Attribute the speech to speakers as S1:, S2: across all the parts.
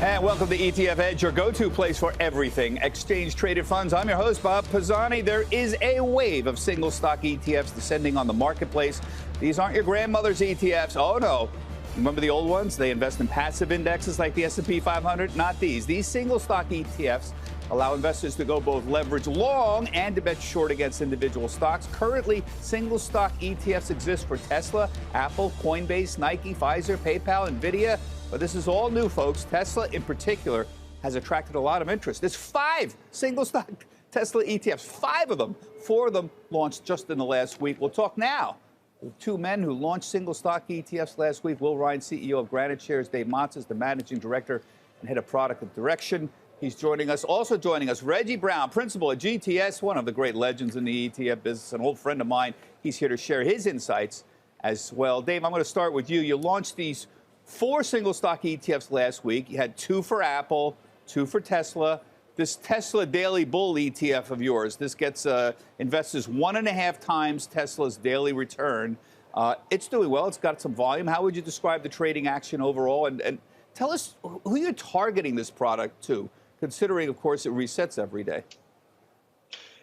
S1: And welcome to ETF Edge, your go-to place for everything exchange-traded funds. I'm your host, Bob Pisani. There is a wave of single-stock ETFs descending on the marketplace. These aren't your grandmother's ETFs. Oh, no. Remember the old ones? They invest in passive indexes like the S&P 500. Not these. These single-stock ETFs allow investors to go both leverage long and to bet short against individual stocks. Currently, single-stock ETFs exist for Tesla, Apple, Coinbase, Nike, Pfizer, PayPal, NVIDIA. But this is all new, folks. Tesla, in particular, has attracted a lot of interest. There's 5 single-stock Tesla ETFs, 5 of them. 4 of them launched just in the last week. We'll talk now with 2 men who launched single-stock ETFs last week. Will Ryan, CEO of Granite Shares. Dave Motz is the managing director and head of product and direction. He's joining us. Also joining us, Reggie Brown, principal at GTS, one of the great legends in the ETF business, an old friend of mine. He's here to share his insights as well. Dave, I'm going to start with you. You launched these 4 single-stock ETFs last week. You had 2 for Apple, 2 for Tesla. This Tesla Daily Bull ETF of yours, this gets investors 1.5 times Tesla's daily return. It's doing well. It's got some volume. How would you describe the trading action overall? And tell us who you're targeting this product to, considering, of course, it resets every day.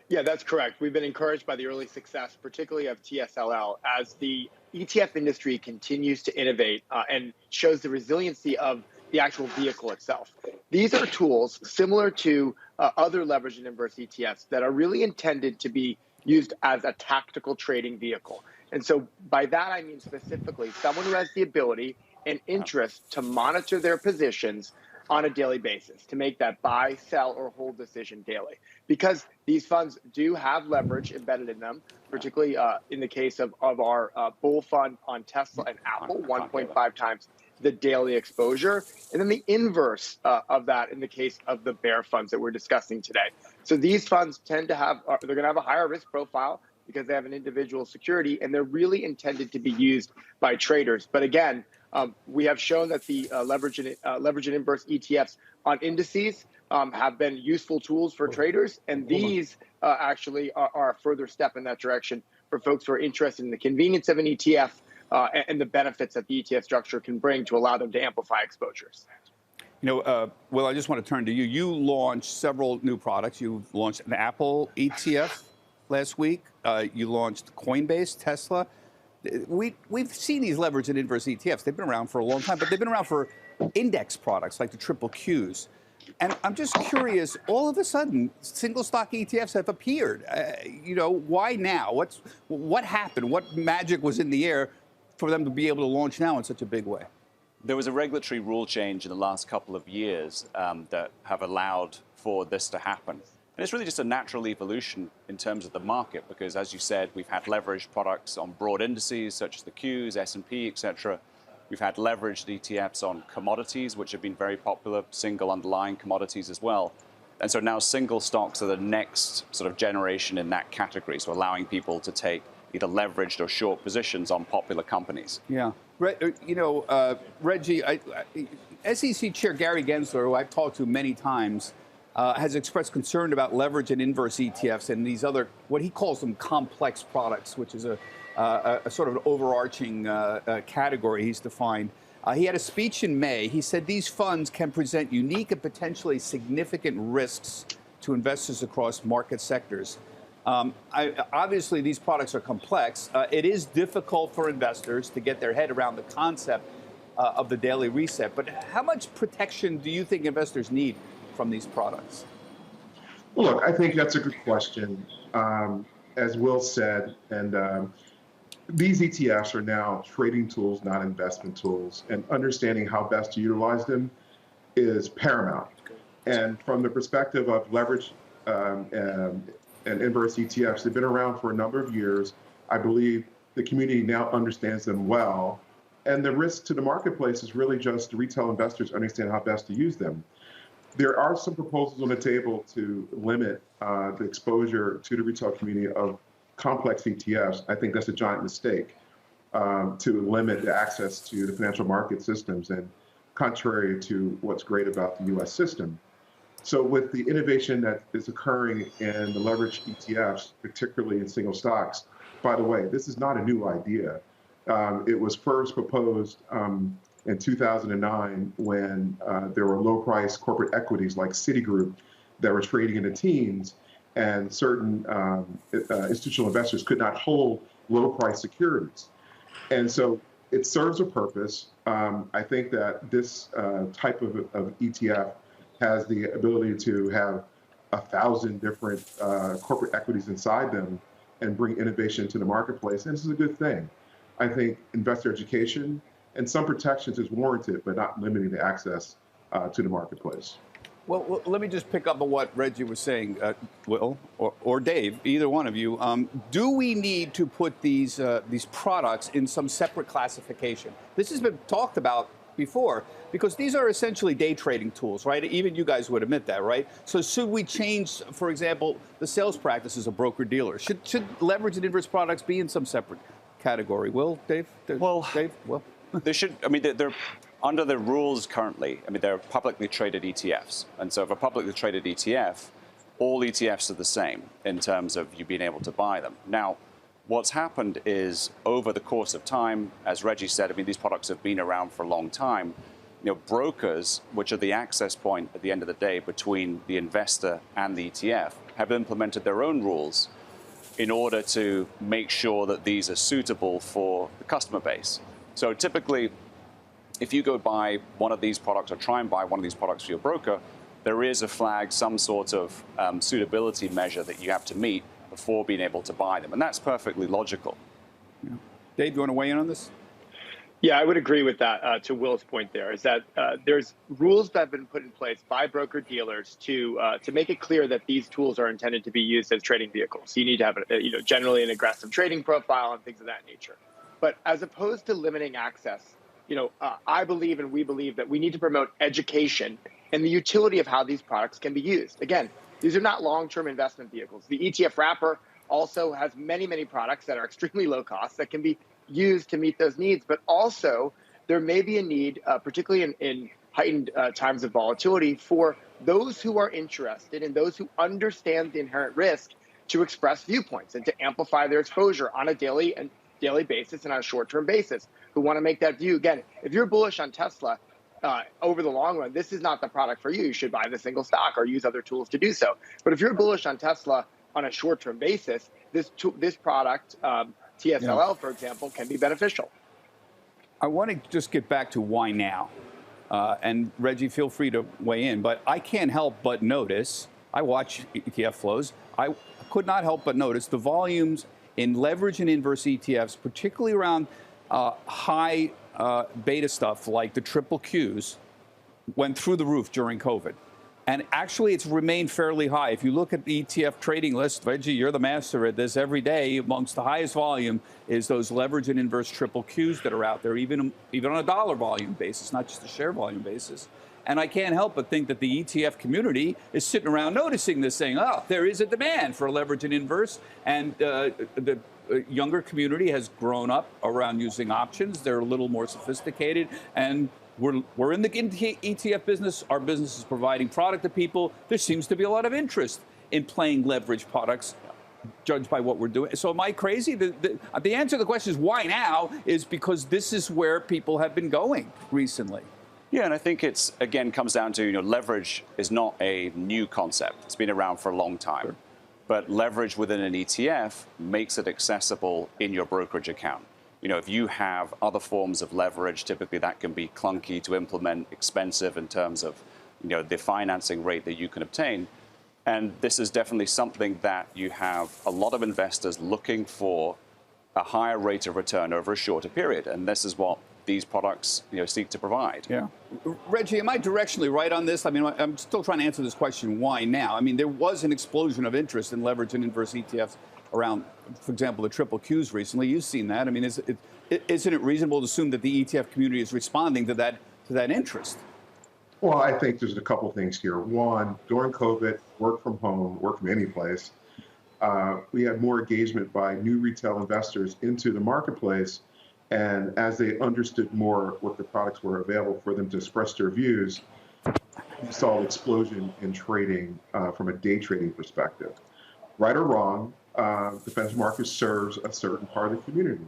S2: Yeah, that's correct. We've been encouraged by the early success, particularly of TSLL, as the ETF industry continues to innovate and shows the resiliency of the actual vehicle itself. These are tools similar to other leveraged and inverse ETFs that are really intended to be used as a tactical trading vehicle. And so by that, I mean specifically someone who has the ability and interest to monitor their positions on a daily basis, to make that buy, sell, or hold decision daily. Because these funds do have leverage embedded in them, particularly in the case of our bull fund on Tesla and Apple, 1.5 times the daily exposure. And then the inverse of that in the case of the bear funds that we're discussing today. So these funds tend to have, they're going to have a higher risk profile because they have an individual security, and they're really intended to be used by traders. But again, we have shown that the leverage and inverse ETFs on indices have been useful tools for traders, and these actually are a further step in that direction for folks who are interested in the convenience of an ETF and the benefits that the ETF structure can bring to allow them to amplify exposures.
S1: You know, Will, I just want to turn to you. You launched several new products. You launched an Apple ETF last week. You launched Coinbase, Tesla. We've seen these leverage and inverse ETFs. They've been around for a long time, but they've been around for index products like the triple Qs. And I'm just curious, all of a sudden, single stock ETFs have appeared. You know, why now? What happened? What magic was in the air for them to be able to launch now in such a big way?
S3: There was a regulatory rule change in the last couple of years that have allowed for this to happen. And it's really just a natural evolution in terms of the market, because as you said, we've had leveraged products on broad indices such as the Qs, S&P, et cetera. We've had leveraged ETFs on commodities, which have been very popular, single underlying commodities as well. And so now single stocks are the next sort of generation in that category, so allowing people to take either leveraged or short positions on popular companies.
S1: Yeah. You know, Reggie, SEC Chair Gary Gensler, who I've talked to many times, has expressed concern about leverage and inverse ETFs and these other, what he calls them, complex products, which is a sort of an overarching category he's defined. He had a speech in May. He said these funds can present unique and potentially significant risks to investors across market sectors. Obviously, these products are complex. It is difficult for investors to get their head around the concept of the daily reset. But how much protection do you think investors need from these products?
S4: Well, look, I think that's a good question. As Will said, and these ETFs are now trading tools, not investment tools, and understanding how best to utilize them is paramount. And from the perspective of leverage and inverse ETFs, they've been around for a number of years. I believe the community now understands them well. And the risk to the marketplace is really just retail investors understand how best to use them. There are some proposals on the table to limit the exposure to the retail community of complex ETFs. I think that's a giant mistake to limit the access to the financial market systems, and contrary to what's great about the U.S. system. So with the innovation that is occurring in the leveraged ETFs, particularly in single stocks, by the way, this is not a new idea. It was first proposed in in 2009 when there were low-price corporate equities like Citigroup that were trading in the teens, and certain institutional investors could not hold low-price securities. And so it serves a purpose. I think that this type of ETF has the ability to have 1,000 different corporate equities inside them and bring innovation to the marketplace. And this is a good thing. I think investor education and some protections is warranted, but not limiting the access to the marketplace.
S1: Well, let me just pick up on what Reggie was saying, Will, or Dave, either one of you. Do we need to put these products in some separate classification? This has been talked about before, because these are essentially day trading tools, right? Even you guys would admit that, right? So should we change, for example, the sales practices of broker-dealers? Should leverage and inverse products be in some separate category? Will, Dave? Dave? Will?
S3: They should, I mean, they're under the rules currently, I mean, they're publicly traded ETFs. And so if a publicly traded ETF, all ETFs are the same in terms of you being able to buy them. Now, what's happened is over the course of time, as Reggie said, I mean, these products have been around for a long time. You know, brokers, which are the access point at the end of the day between the investor and the ETF, have implemented their own rules in order to make sure that these are suitable for the customer base. So typically, if you go buy one of these products or try and buy one of these products for your broker, there is a flag, some sort of suitability measure that you have to meet before being able to buy them. And that's perfectly logical.
S1: Yeah. Dave, you want to weigh in on this?
S2: Yeah, I would agree with that. To Will's point, there is that there's rules that have been put in place by broker dealers to make it clear that these tools are intended to be used as trading vehicles. You need to have generally an aggressive trading profile and things of that nature. But as opposed to limiting access, I believe and we believe that we need to promote education and the utility of how these products can be used. Again, these are not long-term investment vehicles. The ETF wrapper also has many, many products that are extremely low cost that can be used to meet those needs. But also, there may be a need, particularly in heightened times of volatility, for those who are interested and those who understand the inherent risk to express viewpoints and to amplify their exposure on a daily basis and on a short-term basis, who want to make that view. Again, if you're bullish on Tesla over the long run, this is not the product for you. You should buy the single stock or use other tools to do so. But if you're bullish on Tesla on a short-term basis, this product, TSLL, for example, can be beneficial.
S1: I want to just get back to why now. And Reggie, feel free to weigh in. But I can't help but notice, I watch ETF flows, I could not help but notice the volumes in leverage and inverse ETFs, particularly around high beta stuff like the triple Qs, went through the roof during COVID. And actually, it's remained fairly high. If you look at the ETF trading list, Reggie, you're the master at this. Every day, amongst the highest volume is those leverage and inverse triple Qs that are out there, even on a dollar volume basis, not just a share volume basis. And I can't help but think that the ETF community is sitting around noticing this, saying, oh, there is a demand for leverage and inverse. And the younger community has grown up around using options. They're a little more sophisticated. And we're in the ETF business. Our business is providing product to people. There seems to be a lot of interest in playing leverage products, judged by what we're doing. So am I crazy? The answer to the question is why now is because this is where people have been going recently.
S3: Yeah, and I think it's, again, comes down to, leverage is not a new concept. It's been around for a long time. Sure. But leverage within an ETF makes it accessible in your brokerage account. If you have other forms of leverage, typically that can be clunky to implement, expensive in terms of, the financing rate that you can obtain. And this is definitely something that you have a lot of investors looking for a higher rate of return over a shorter period. And this is what these products seek to provide.
S1: Yeah. Reggie, am I directionally right on this? I mean, I'm still trying to answer this question, why now? I mean, there was an explosion of interest in leverage and inverse ETFs around, for example, the triple Qs recently. You've seen that. I mean, isn't it reasonable to assume that the ETF community is responding to that interest?
S4: Well, I think there's a couple things here. One, during COVID, work from home, work from any place, we had more engagement by new retail investors into the marketplace. And as they understood more what the products were available for them to express their views, we saw an explosion in trading from a day trading perspective. Right or wrong, the financial market serves a certain part of the community.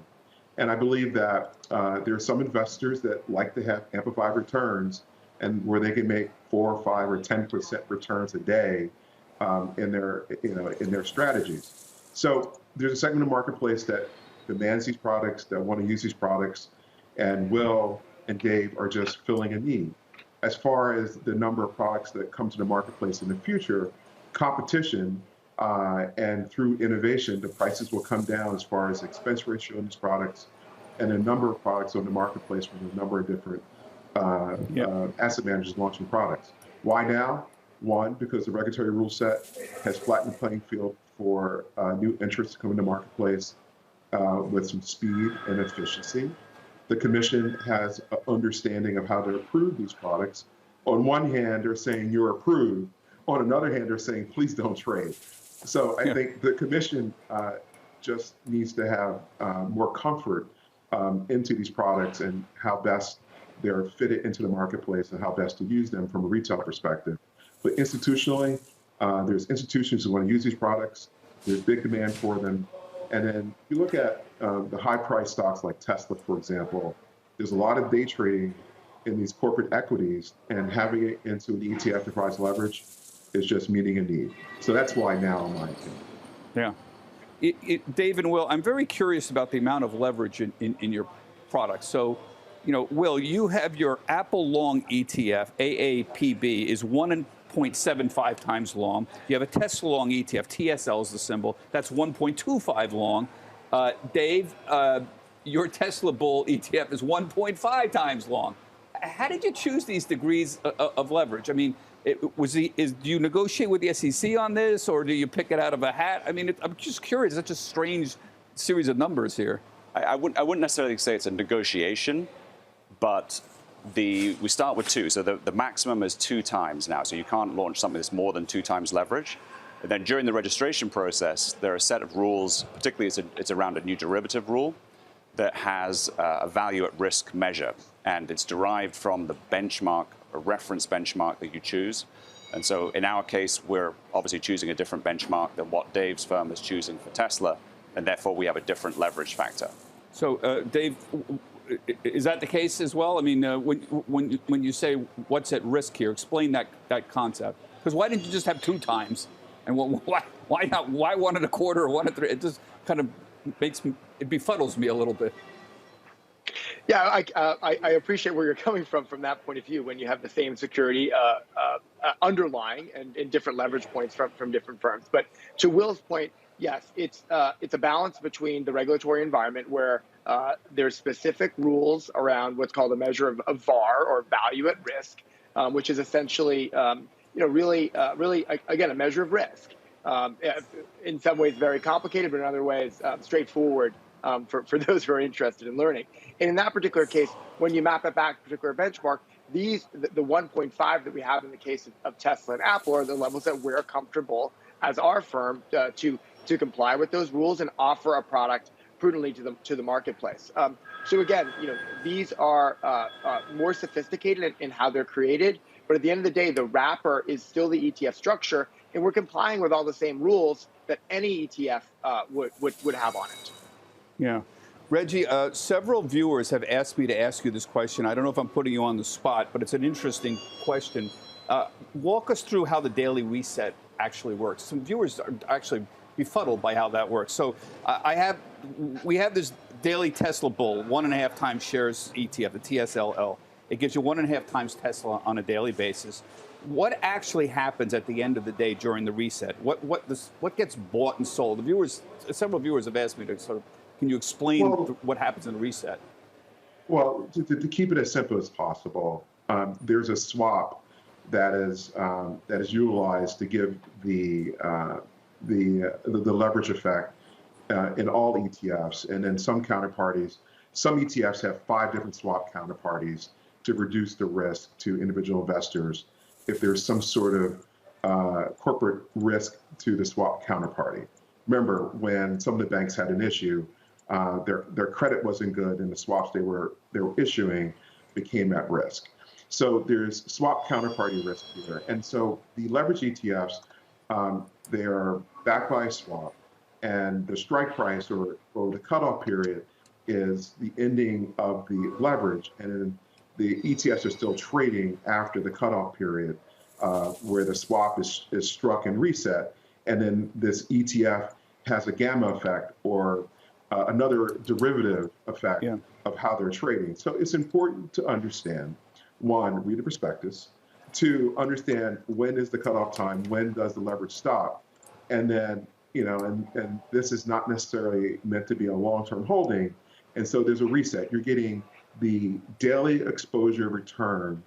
S4: And I believe that there are some investors that like to have amplified returns, and where they can make 4 or 5 or 10% returns a day in their strategies. So there's a segment of the marketplace that demands these products, that want to use these products, and Will and Dave are just filling a need. As far as the number of products that come to the marketplace in the future, competition and through innovation, the prices will come down as far as expense ratio in these products and a number of products on the marketplace from a number of different asset managers launching products. Why now? One, because the regulatory rule set has flattened the playing field for new entrants to come into the marketplace with some speed and efficiency. The commission has an understanding of how to approve these products. On one hand, they're saying you're approved. On another hand, they're saying, please don't trade. So I think the commission just needs to have more comfort into these products and how best they're fitted into the marketplace and how best to use them from a retail perspective. But institutionally, there's institutions who want to use these products. There's big demand for them. And then you look at the high-priced stocks like Tesla, for example, there's a lot of day trading in these corporate equities, and having it into an ETF that provides leverage is just meeting a need. So that's why now, in my opinion.
S1: Yeah. Dave and Will, I'm very curious about the amount of leverage in your products. So, Will, you have your Apple Long ETF, AAPB, is 1.75 times long. You have a Tesla Long ETF, TSL is the symbol, that's 1.25 long. Dave, your Tesla Bull ETF is 1.5 times long. How did you choose these degrees of leverage? I mean, do you negotiate with the SEC on this, or do you pick it out of a hat? I mean, I'm just curious. It's such a strange series of numbers here.
S3: I wouldn't necessarily say it's a negotiation, but we start with 2. So the maximum is 2 times now. So you can't launch something that's more than 2 times leverage. And then during the registration process, there are a set of rules, particularly it's around a new derivative rule that has a value at risk measure. And it's derived from the benchmark, a reference benchmark that you choose. And so in our case, we're obviously choosing a different benchmark than what Dave's firm is choosing for Tesla. And therefore, we have a different leverage factor.
S1: So, Dave, is that the case as well? I mean, when you say what's at risk here, explain that concept. Because why didn't you just have 2 times? And why not? Why 1 1/4 or 1 3? It just kind of it befuddles me a little bit.
S2: Yeah, I appreciate where you're coming from that point of view when you have the same security underlying and in different leverage points from different firms. But to Will's point, yes, it's a balance between the regulatory environment where there's specific rules around what's called a measure of VAR, or value at risk, which is essentially really again a measure of risk. In some ways very complicated, but in other ways straightforward for those who are interested in learning. And in that particular case, when you map it back to a particular benchmark, the 1.5 that we have in the case of Tesla and Apple are the levels that we're comfortable as our firm to comply with those rules and offer a product prudently to the marketplace. So again, these are more sophisticated in how they're created, but at the end of the day, the wrapper is still the ETF structure, and we're complying with all the same rules that any ETF would have on it.
S1: Yeah. Reggie, several viewers have asked me to ask you this question. I don't know if I'm putting you on the spot, but it's an interesting question. Walk us through how the daily reset actually works. Some viewers are actually befuddled by how that works. So we have this daily Tesla Bull, 1.5 times shares ETF, the TSLL. It gives you 1.5 times Tesla on a daily basis. What actually happens at the end of the day during the reset? What gets bought and sold? Several viewers have asked me to sort of, can you explain what happens in the reset?
S4: Well, to keep it as simple as possible, there's a swap that is utilized to give the leverage effect in all ETFs, and then some counterparties. Some ETFs have 5 different swap counterparties to reduce the risk to individual investors if there's some sort of corporate risk to the swap counterparty. Remember, when some of the banks had an issue, their credit wasn't good, and the swaps they were issuing became at risk. So there's swap counterparty risk here, and so the leverage ETFs, they are backed by a swap, and the strike price or the cutoff period is the ending of the leverage, and then the ETFs are still trading after the cutoff period, where the swap is struck and reset, and then this ETF has a gamma effect or another derivative effect of how they're trading. So it's important to understand, one, read the prospectus, two, understand when is the cutoff time, when does the leverage stop, and then, and this is not necessarily meant to be a long-term holding, and so there's a reset. You're getting the daily exposure return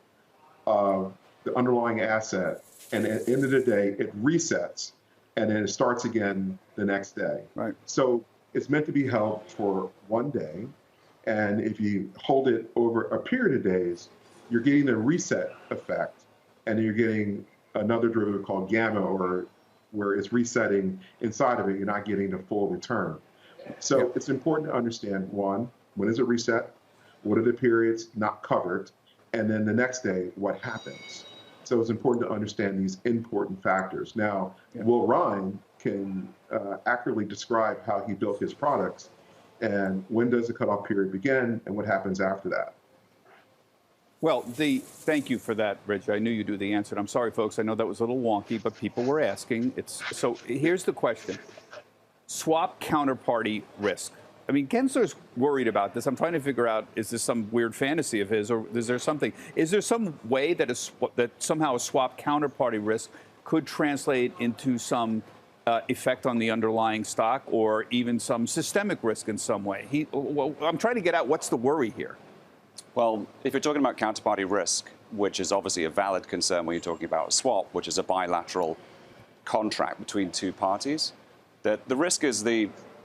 S4: of the underlying asset, and at the end of the day, it resets, and then it starts again the next day.
S1: Right.
S4: So it's meant to be held for 1 day, and if you hold it over a period of days, you're getting the reset effect, and you're getting another derivative called gamma, or where it's resetting inside of it, you're not getting the full return. So it's important to understand, one, when is it reset? What are the periods not covered? And then the next day, what happens? So it's important to understand these important factors. Now, Will Ryan can accurately describe how he built his products and when does the cutoff period begin and what happens after that.
S1: Well, thank you for that, Rich. I knew you knew the answer. And I'm sorry, folks. I know that was a little wonky, but people were asking. So here's the question. Swap counterparty risk. I mean, Gensler's worried about this. I'm trying to figure out, is this some weird fantasy of his, or is there something? Is there some way that somehow a swap counterparty risk could translate into some effect on the underlying stock, or even some systemic risk in some way? I'm trying to get out what's the worry here.
S3: Well, if you're talking about counterparty risk, which is obviously a valid concern when you're talking about a swap, which is a bilateral contract between two parties, the risk is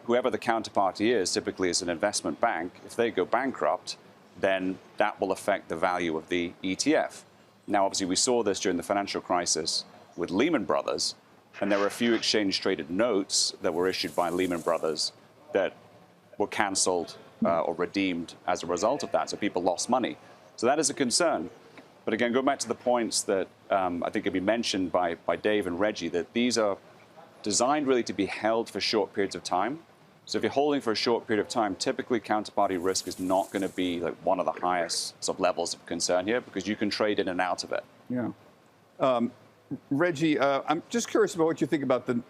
S3: whoever the counterparty is, typically is an investment bank. If they go bankrupt, then that will affect the value of the ETF. Now, obviously, we saw this during the financial crisis with Lehman Brothers, and there were a few exchange-traded notes that were issued by Lehman Brothers that were canceled or redeemed as a result of that, so people lost money. So that is a concern. But again, going back to the points that I think have been mentioned by Dave and Reggie, that these are designed really to be held for short periods of time. So if you're holding for a short period of time, typically counterparty risk is not going to be like one of the highest sort of levels of concern here, because you can trade in and out of it.
S1: Yeah. Reggie, I'm just curious about what you think about the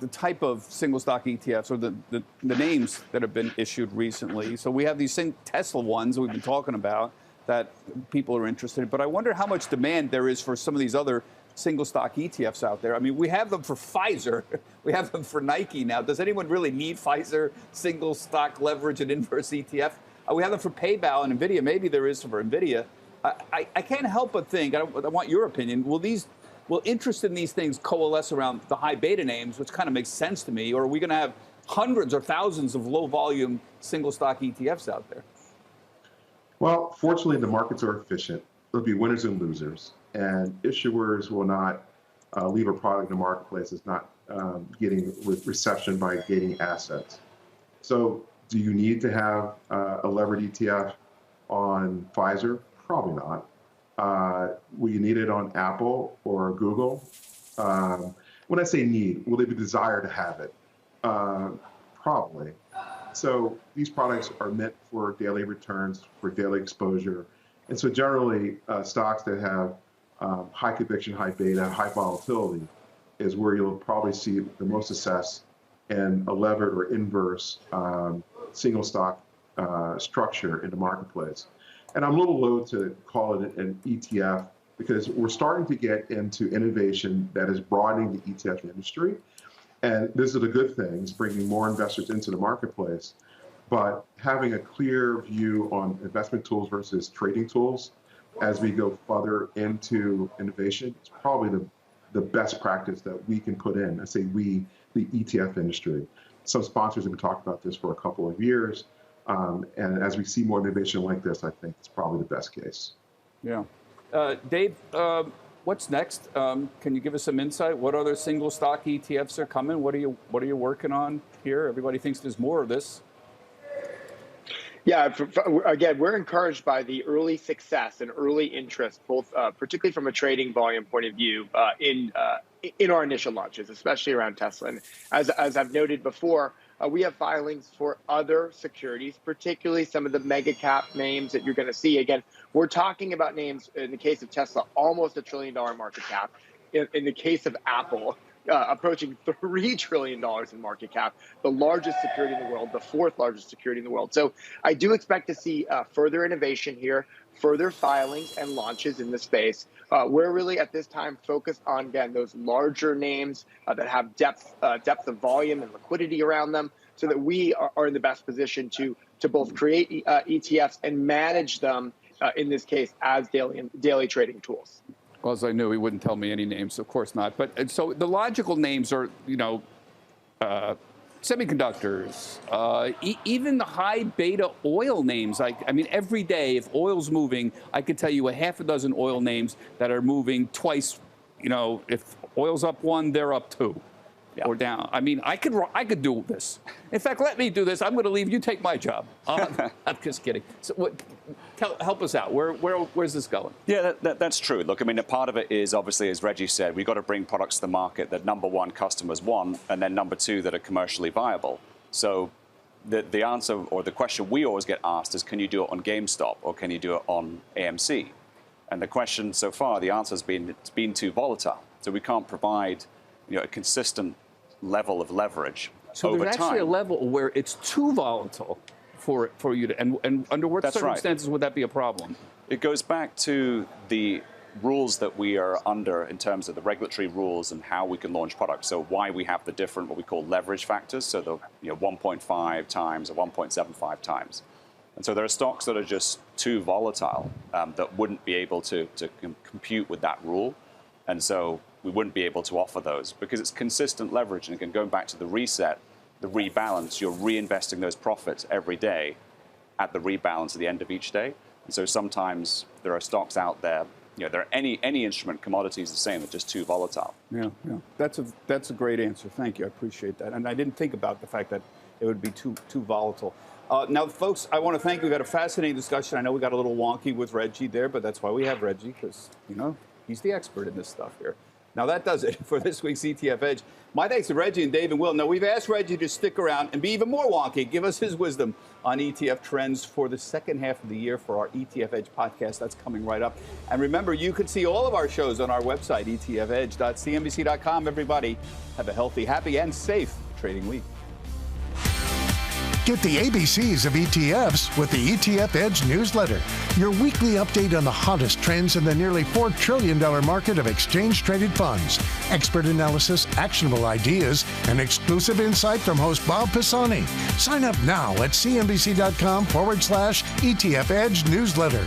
S1: type of single stock ETFs, or the names that have been issued recently. So we have these Tesla ones that we've been talking about that people are interested in, but I wonder how much demand there is for some of these other single stock ETFs out there. I mean, we have them for Pfizer, we have them for Nike now. Does anyone really need Pfizer single stock leverage and inverse ETF? We have them for PayPal and NVIDIA. Maybe there is for NVIDIA. I can't help but think, I want your opinion, will interest in these things coalesce around the high beta names, which kind of makes sense to me, or are we going to have hundreds or thousands of low volume single stock ETFs out there?
S4: Well, fortunately, the markets are efficient. There'll be winners and losers, and issuers will not leave a product in the marketplace that's not getting reception by gaining assets. So do you need to have a levered ETF on Pfizer? Probably not. Will you need it on Apple or Google? When I say need, will they be desired to have it? Probably. So these products are meant for daily returns, for daily exposure. And so generally, stocks that have high conviction, high beta, high volatility is where you'll probably see the most success in a levered or inverse single stock structure in the marketplace. And I'm a little loath to call it an ETF, because we're starting to get into innovation that is broadening the ETF industry. And this is a good thing. It's bringing more investors into the marketplace. But having a clear view on investment tools versus trading tools as we go further into innovation is probably the best practice that we can put in. I say we, the ETF industry. Some sponsors have been talking about this for a couple of years. And as we see more innovation like this, I think it's probably the best case.
S1: Yeah. Dave, what's next? Can you give us some insight? What other single stock ETFs are coming? What are you working on here? Everybody thinks there's more of this.
S2: Yeah, again, we're encouraged by the early success and early interest, both particularly from a trading volume point of view, in our initial launches, especially around Tesla. And as I've noted before, we have filings for other securities, particularly some of the mega cap names that you're going to see. Again, we're talking about names, in the case of Tesla, almost $1 trillion market cap. In the case of Apple, approaching $3 trillion in market cap, the largest security in the world, the fourth largest security in the world. So I do expect to see further innovation here, further filings and launches in the space. We're really at this time focused on, again, those larger names that have depth of volume and liquidity around them, so that we are in the best position to both create ETFs and manage them, in this case, as daily trading tools.
S1: Well, as I knew, he wouldn't tell me any names, of course not. But so the logical names are, semiconductors, even the high beta oil names. I mean, every day, if oil's moving, I could tell you a half a dozen oil names that are moving twice. If oil's up 1, they're up 2. Yeah. Or down. I mean, I could do this. In fact, let me do this. I'm going to leave you take my job. I'm just kidding. So, help us out. Where's this going?
S3: Yeah, that's true. Look, I mean, a part of it is obviously, as Reggie said, we've got to bring products to the market that, number one, customers want, and then number two, that are commercially viable. So the answer, or the question we always get asked is, can you do it on GameStop or can you do it on AMC? And the question so far, the answer has been it's been too volatile. So we can't provide a consistent level of leverage over time.
S1: So there's actually a level where it's too volatile for you to, and under what circumstances would that be a problem?
S3: It goes back to the rules that we are under in terms of the regulatory rules and how we can launch products. So why we have the different, what we call leverage factors, so the 1.5 times or 1.75 times. And so there are stocks that are just too volatile that wouldn't be able to compute with that rule. And so we wouldn't be able to offer those because it's consistent leverage. And again, going back to the reset, the rebalance, you're reinvesting those profits every day at the rebalance at the end of each day. And so sometimes there are stocks out there, there are any instrument, commodities the same, they're just too volatile.
S1: Yeah. That's a great answer. Thank you. I appreciate that. And I didn't think about the fact that it would be too volatile. Now, folks, I want to thank you. We got a fascinating discussion. I know we got a little wonky with Reggie there, but that's why we have Reggie, because, he's the expert in this stuff here. Now, that does it for this week's ETF Edge. My thanks to Reggie and Dave and Will. Now, we've asked Reggie to stick around and be even more wonky, give us his wisdom on ETF trends for the second half of the year for our ETF Edge podcast. That's coming right up. And remember, you can see all of our shows on our website, etfedge.cnbc.com. Everybody, have a healthy, happy, and safe trading week.
S5: Get the ABCs of ETFs with the ETF Edge newsletter, your weekly update on the hottest trends in the nearly $4 trillion market of exchange-traded funds, expert analysis, actionable ideas, and exclusive insight from host Bob Pisani. Sign up now at cnbc.com/ETF Edge newsletter.